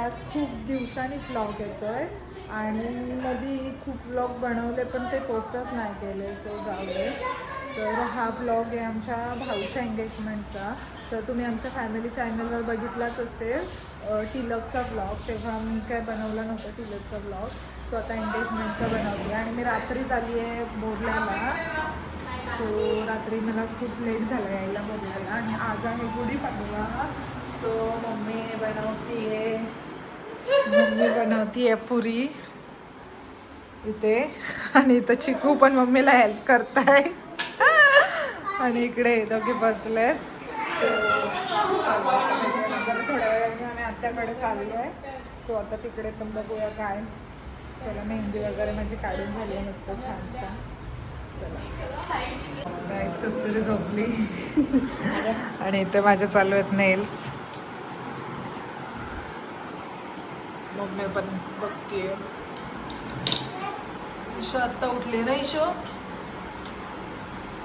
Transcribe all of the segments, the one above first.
आज खूप दिवसांनी व्लॉग येतोय आणि मध्ये खूप व्लॉग बनवले पण ते पोस्टच नाही केले, सो जाऊ दे. तर हा व्लॉग आहे आमच्या भाऊच्या एंगेजमेंटचा. तर तुम्ही आमच्या फॅमिली चॅनलवर बघितलाच असेल टिलकचा व्लॉग, तेव्हा मी काय बनवला नव्हता टिलकचा व्लॉग. सो आता एंगेजमेंटचा बनवते आणि मी रात्री आली आहे बोरल्याला. सो रात्री मला खूप लेट झाला यायला बोरल्याला आणि आज आहे गुढीपाडवा. सो मम्मी बनवतीये पुरी इथे आणि इथं चिकू पण मम्मीला हेल्प करताय आणि इकडे दोघे बसलेत. थोड्या वेळाने आम्ही आत्याकडे चाललो आहे. सो आता तिकडे पण बघूया काय. चला मेहंदी वगैरे म्हणजे काढून झाली मस्त छान छान. चला गाईस कस्तुरी झोपली आणि इथे माझे चालू आहेत नेल्स. मम्मी पण बघतीये. ईशो आत्ता उठली ना ईशो?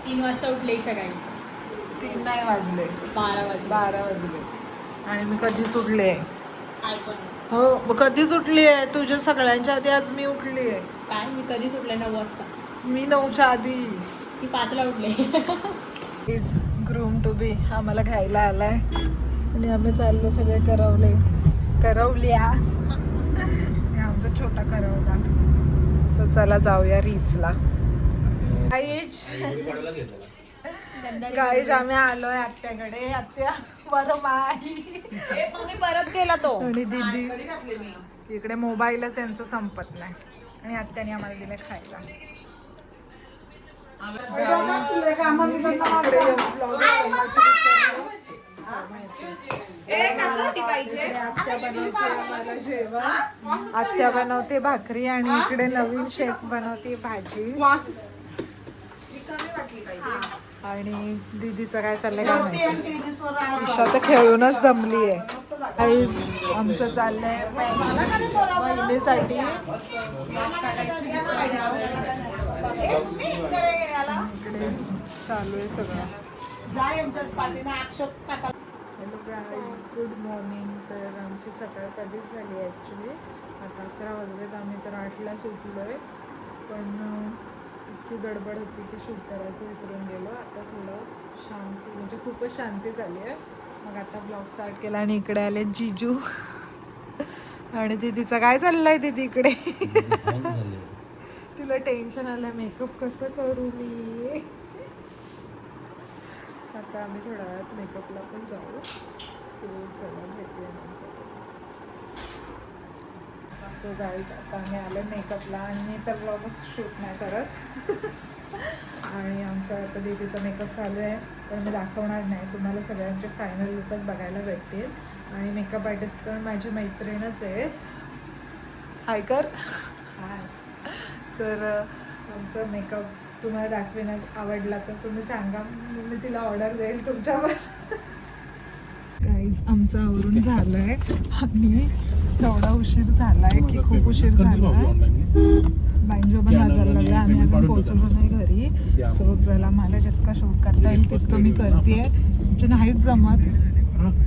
3 वाजता उठले सकाळी. 3 नाही वाजले, 12 वाजले आणि मी कधीच उठले आहे. हो कधीच उठली आहे तुझ्या सगळ्यांच्या आधी. आज मी उठली आहे. काय मी कधीच उठले 9 वाजता. मी 9च्या आधी. ती 5ला उठले. इज ग्रूम टू बी आम्हाला घ्यायला आलाय आणि आम्ही चाललो सगळे करवल्या. आमचा छोटा करवला. सो चला जाऊया रीसला. गाईज आम्ही आलोय आत्याकडे. आत्या बरं माई मी परत केला तो. आणि दीदी इकडे मोबाईलच यांचं संपत नाही आणि आत्याने आम्हाला दिले खायला. आत्या बनवते भाकरी आणि इकडे नवीन शेफ बनवते भाजी. आणि दीदीचं काय चाललंय काय माहिती. ईशा तर खेळूनच दमली आहे. आमचं चाललंय बहिणीसाठी इकडे चालू आहे सगळं. Hello guys, good morning. तर आमची सकाळ कधीच झाली आहे ॲक्च्युली. आता 11 वाजलेत. आम्ही तर 8ला सुटलो आहे पण इतकी गडबड होती की शूट करायचं विसरून गेलो. आता थोडं शांती म्हणजे खूपच शांती झाली आहे. मग आता ब्लॉग स्टार्ट केला आणि इकडे आले जीजू आणि दीदीचं काय चाललंय. दीदी इकडे तिला टेन्शन आलं मेकअप कसं करू मी. आता आम्ही थोड्या वेळात मेकअपला पण जाऊ. सो चला भेटूया नंतर. सो गाईज आता आम्ही आलो मेकअपला आणि मी तर ब्लॉगच शूट नाही करत आणि आमचा आता दीदीचा मेकअप चालू आहे पण मी दाखवणार नाही. तुम्हाला सगळ्यांचे फायनल लुकच बघायला भेटतील. आणि मेकअप आर्टिस्ट पण माझी मैत्रीणच आहे. हाय कर. हाय. तर आमचं मेकअप तुम्हाला दाखविण्यास आवडला तर तुम्ही सांगा, मी तिला ऑर्डर देईन तुमच्यावर. गाईज आमचं आवरून झालं आहे आणि एवढा उशीर झाला आहे की खूप उशीर झाला आहे. बाईंजो पण वाजायला लागला. आम्ही अजून पोहोचलो नाही घरी. सो चला मला जितकं शूट करता येईल तितकं मी करते. म्हणजे नाहीच जमत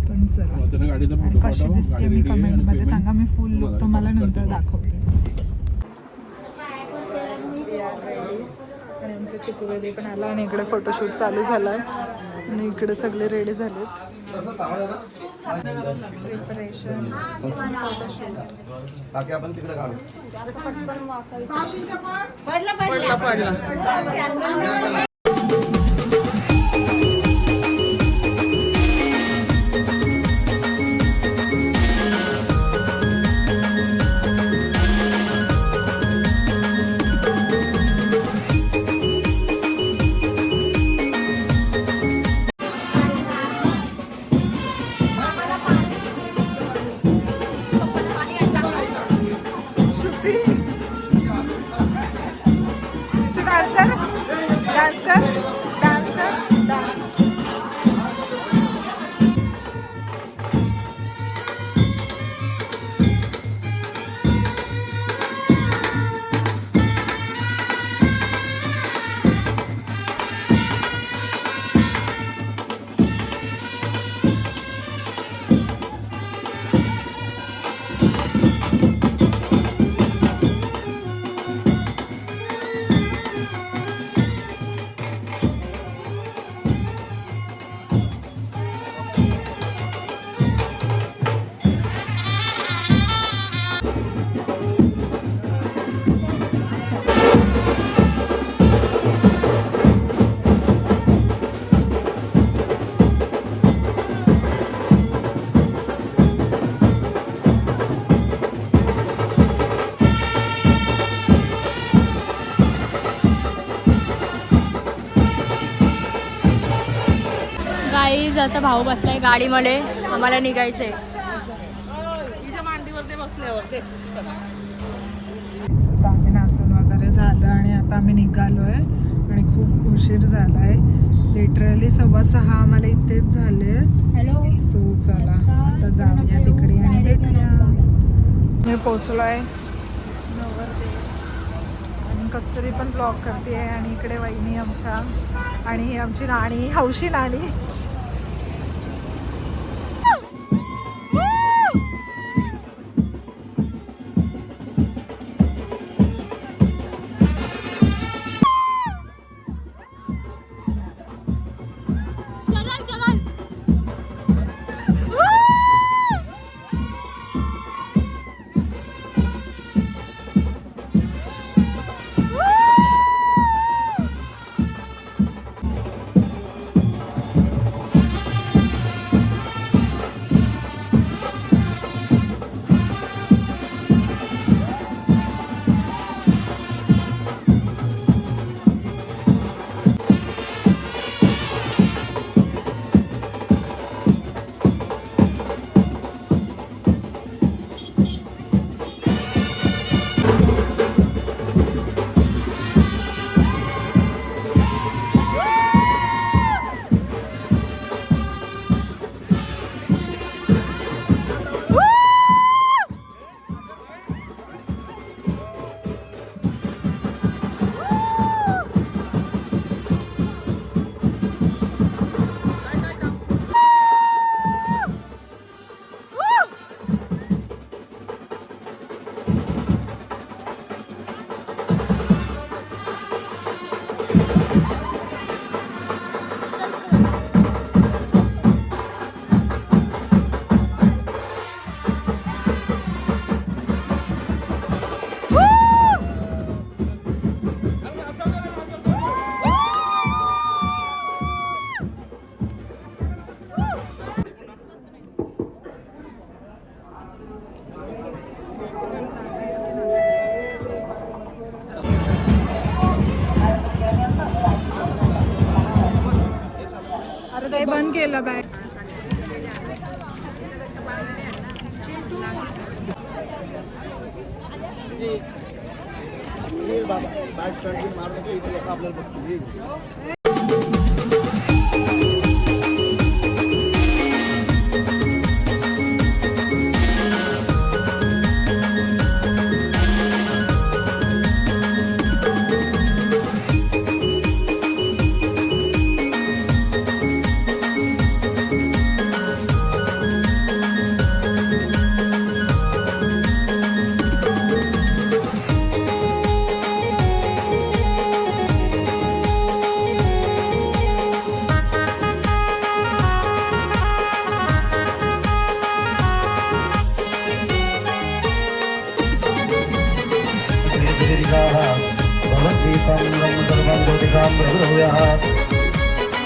पण चला. आणि कशी दिसते मी कमेंटमध्ये सांगा. मी फुल लुक तुम्हाला नंतर दाखवते. आणि आमचं चिकूवेदी पण आला आणि इकडे फोटोशूट चालू झाला आहे आणि इकडे सगळे रेडी झालेत. Preparation photoshoot. पडला. डान्स कर. आता भाऊ बसलाय गाडीमध्ये, आम्हाला निघायचंय. आता आम्ही नाचून वगैरे झालं आणि आता आम्ही निघालोय आणि खूप उशीर झालाय. लिटरली 6:15 आम्हाला इथेच झाले. हॅलो. सो चला आता जाऊया तिकडे आणि भेटूया. मी पोचलोय आणि कस्तुरी पण ब्लॉग करते आणि इकडे वहिनी आमच्या आणि ही आमची नाणी, हौशी नाणी. ते बंद केलं बॅग.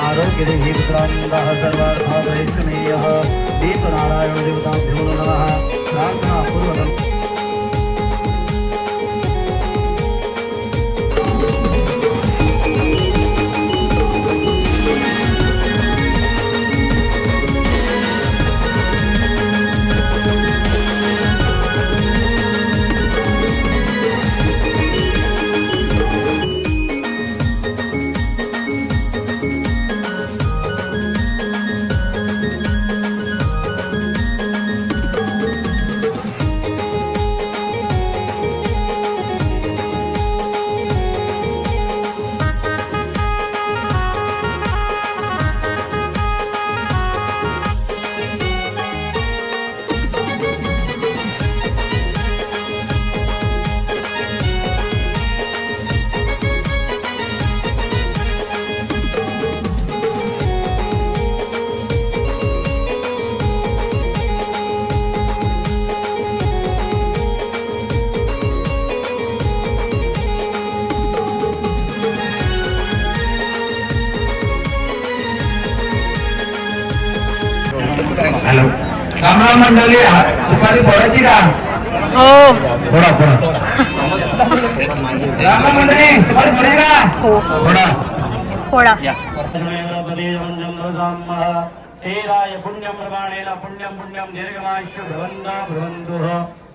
आरोग्यदेहि पुत्रान्दाः सर्वार्थापरिश्रमेयः दीपनारायणदेवताभ्यो नमः. प्रार्थनापूर्वकम् हॅलो. रामराम मंडळी, सुपारी फोडायची का? हो. फोडा फोडा. रामराम मंडळी, सुपारी फोडायची का? हो. फोडा फोडा. तेराय पुण्यं प्रमाणेन पुण्यं पुण्यं दीर्घमायुष्य भ्रवन्तु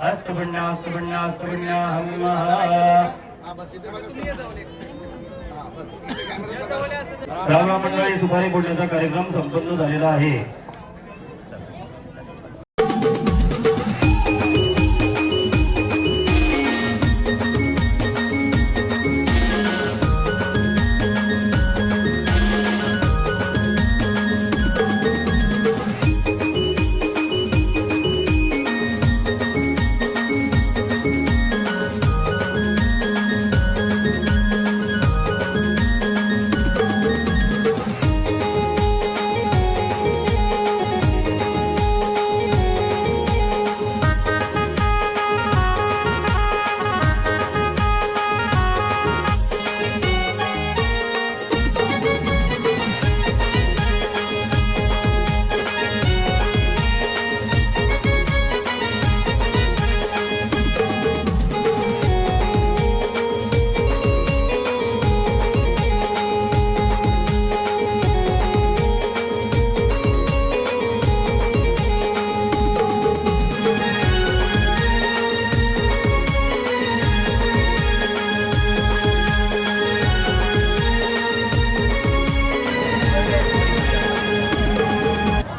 अस्तु पुण्यास्तु पुण्यास्तु पुण्याहं रामराम मंडळी सुपारी फोडण्याचा कार्यक्रम संपन्न झालेला आहे.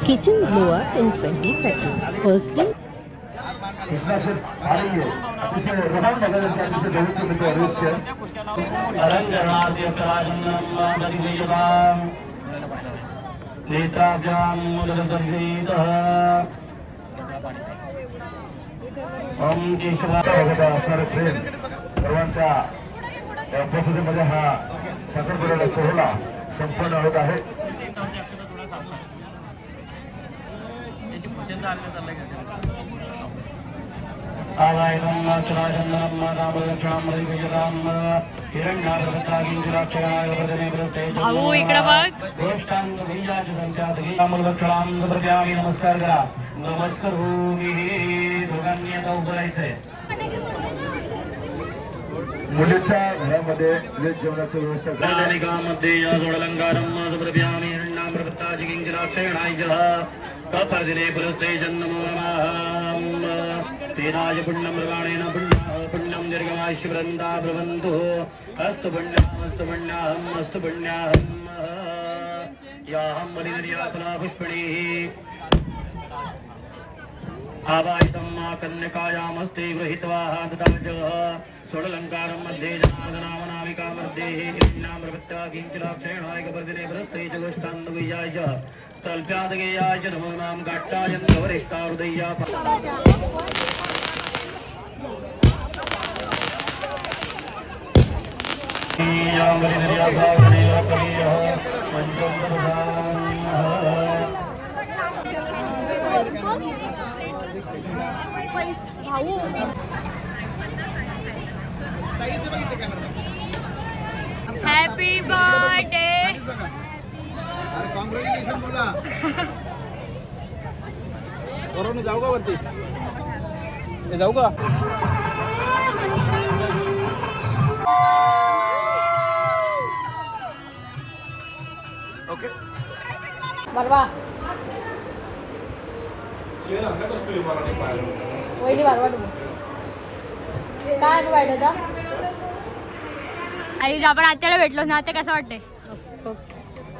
Kitchen glow up in 20 seconds. Firstly, अतिशय रोहन भगवान अतिशय जवळचे अवश्य नेत्राभ्याम ओम असणारे प्रेम सर्वांच्या उपस्थितीमध्ये हा साखरपुड्याचा सोहळा संपन्न होत आहे. भाऊ इकडं बघ. नमस्कार करा. नमस्कार हो दोघांनी आता उभं राहायचंय. मुलीच्या घरामध्ये जेवणाची व्यवस्था मध्ये या जोडलंकारम सुप्रभ्यामी हिरण्णामृताजी किंचिराक्षणाय कपर्दिने पुरस्ते जन्मोरमाहम् तेनाय पुण्यं प्रमाणेन पुण्यं दीर्घमायुष्य वृन्दा भ्रवन्तु अस्तु पुण्याहम् अस्तु पुण्याहम् याहं बलिनर्याफला पुष्पणीः आवाहितं मा कन्यकायामस्ते गृहीत्वा ददाजः षोडलङ्कारं मध्ये जनार्दनामनामिकामर्देः हिरण्यामृता किंचिराक्षणाय कपर्दिने पुरस्ते च गोष्ठान्नवियाय तल्प्यादगेयाय च नमो नाम गाट्टाय नवरेष्टारुदय्या हॅपी बर्थडे. कॉंग्रॅच्युलेशन बोला. बरोबर जाऊ का वरती जाऊ का. ओके बरवा वहिनी बरवा तुम्ही काय वाईट होता. आई आपण आत्याला भेटलोच ना. आत्या कसं वाटते.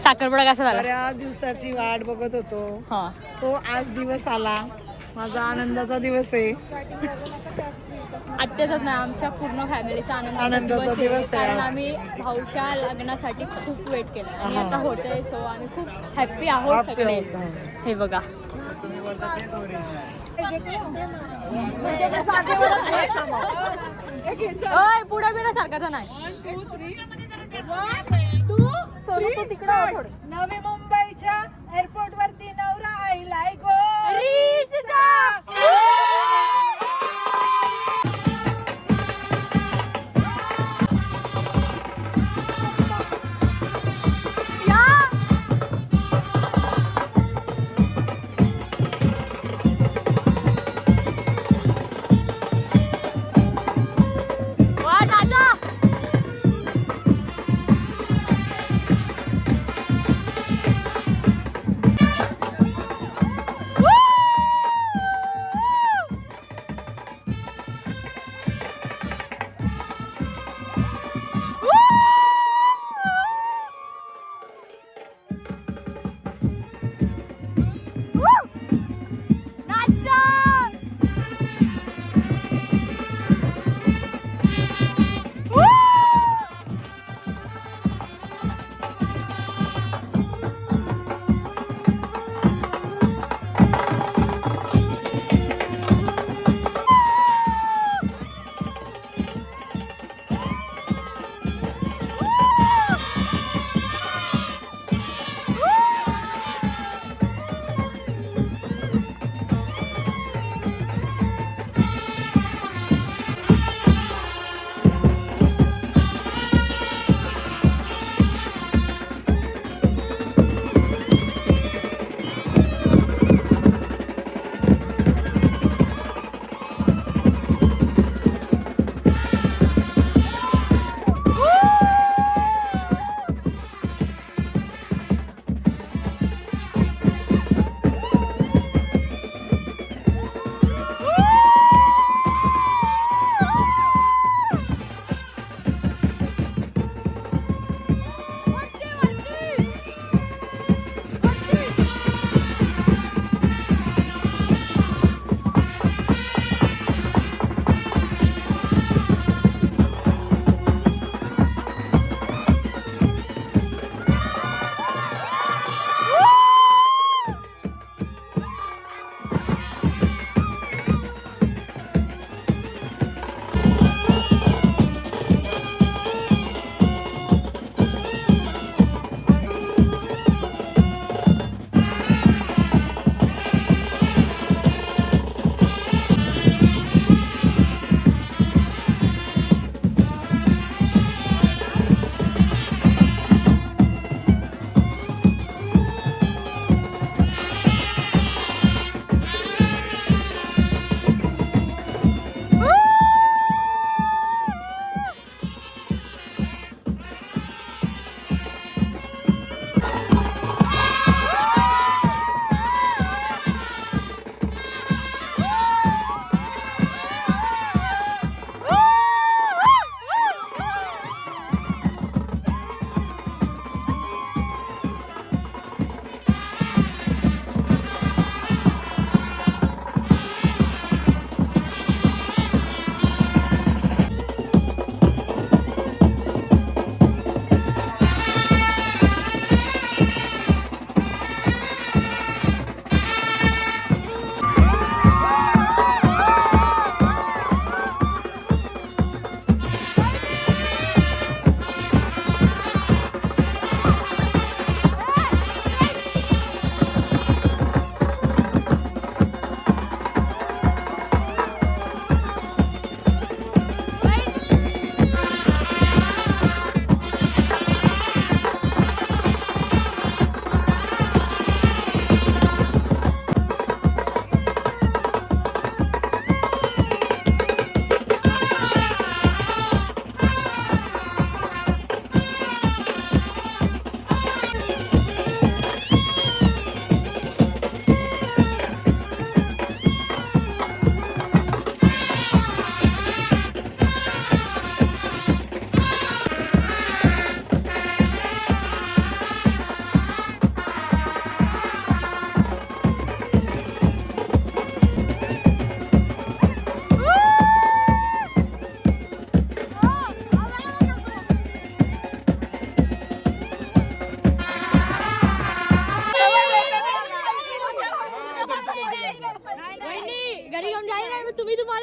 साखरपुडा कसा झाला. बऱ्याच दिवसाची वाट बघत होतो. हा तो आज दिवस आला. माझा आनंदाचा दिवस आहे. आत्याचाच नाही आमच्या पूर्ण फॅमिलीचा आनंदाचा दिवस आहे. कारण आम्ही भाऊच्या लग्नासाठी खूप वेट केला आणि आता होतंय. सो आम्ही खूप हॅप्पी आहोत सगळे. हे बघा पुढे बिना सारखाचा नाही. नवी मुंबईच्या एअरपोर्ट वरती नवरा आईलाय गो.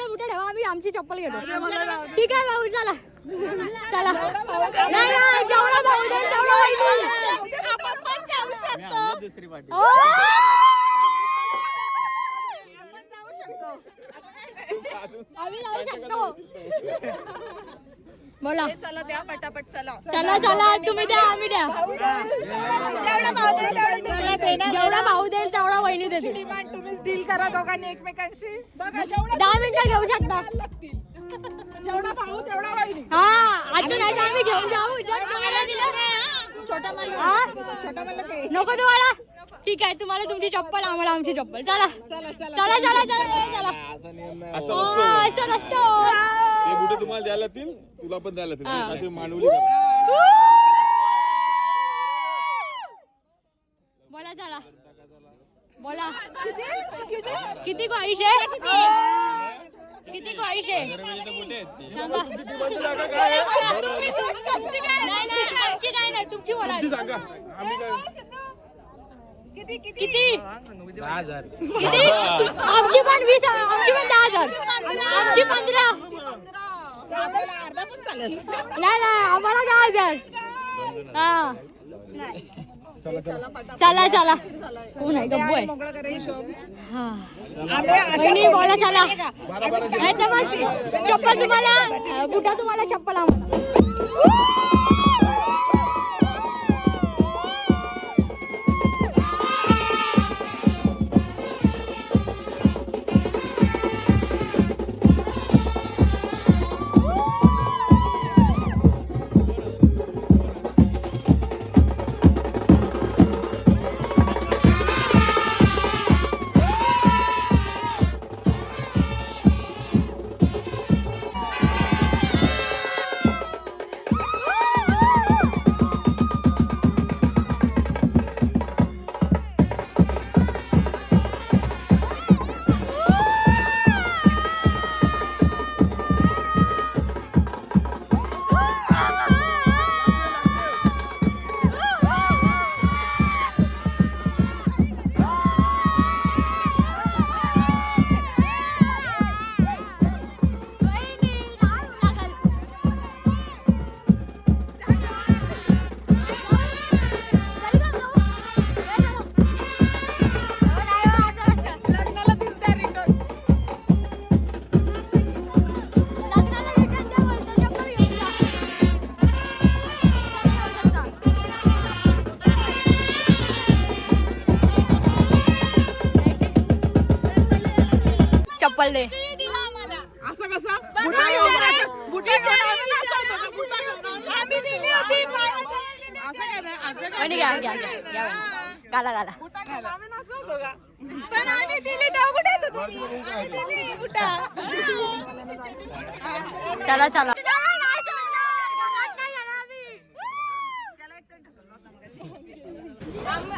चप्पल बुटे ठेवा आम्ही आमची चप्पल घेतो ठीक आहे भाऊ चला चला नाही जेवढा भाऊ देईल तेवढा वहिनी आपण पण जाऊ शकतो. दुसरी पाठी ओ! आपण जाऊ शकतो. आम्ही जाऊ शकतो बोला चला द्या पटापट चला. चला चला तुम्ही द्या आम्ही द्या जेवढा भाव देईल तेवढं जेवढा भाऊ देईल तेवढा वहिनी देते डिमांड तुम्हीच डील करा दोघांनी एकमेकांशी. बघा 10 मिनिटं घेऊ शकता जेवढा भाऊ तेवढा वहिनी. हा आता नाही तर आम्ही घेऊन जाऊ जर तुम्हाला दिलं छोटा मला हा? छोटा मला काही. नको तुम्हाला ठीक आहे तुम्हाला तुमची चप्पल आम्हाला आमची चप्पल चला चला चला चला चला असं नसतं ते बुटे तुम्हाला द्यायला लागतील, तुला पण द्यायला लागतील. हा. काहीतरी मांडवली करा. बोला चला बोला किती ख्वाहिश आहे किती ख्वाहिश आहे थांबा. नाही नाही आमची काय नाही तुमची बोला सांगा आम्ही काय किती किती 10,000 किती आमची पण 20 आमची पण 10,000 आमची 15 आपल्याला अर्धा पण चालेल. नाही नाही आम्हाला 10,000 हा चला चला कोण आहे गप्पू आहे हा वहिनी बोला चला नाही तर मग चप्पल तुम्हाला बुटा तुम्हाला चप्पल आम्हाला चप्पल दे असं कसं बुटा आम्ही दिली होती. असं काय नाही, असं काय वहिनी घ्या घ्या घ्या घ्या घाला घाला बुटा घाला. आम्ही नाचवतो का? पण आम्ही दिली तेव्हा कुठे होता तुम्ही? आम्ही दिली बुटा. चला चला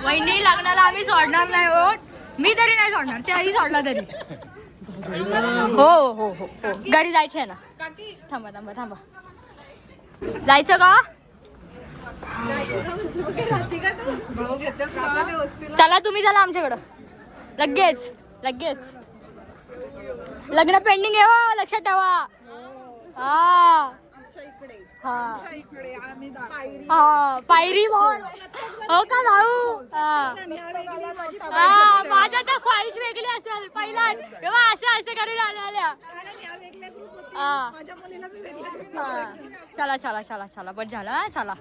वहिनी लग्नाला आम्ही सोडणार नाही हो मी तरी नाही सोडणार त्याही सोडला तरी हो हो हो हो गाडी जायची आहे ना थांबा थांबा थांबा जायचं का चला तुम्ही चला आमच्याकडं लगेच लगेच लग्न पेंडिंग आहे हो लक्षात ठेवा हा हा हा पायरी बोल हो का भाऊ हा माझ्या तर ख्वाहिश वेगळी असेल पहिला तेव्हा असं असं करून आल्या हा चला चला चला चला बस झालं चला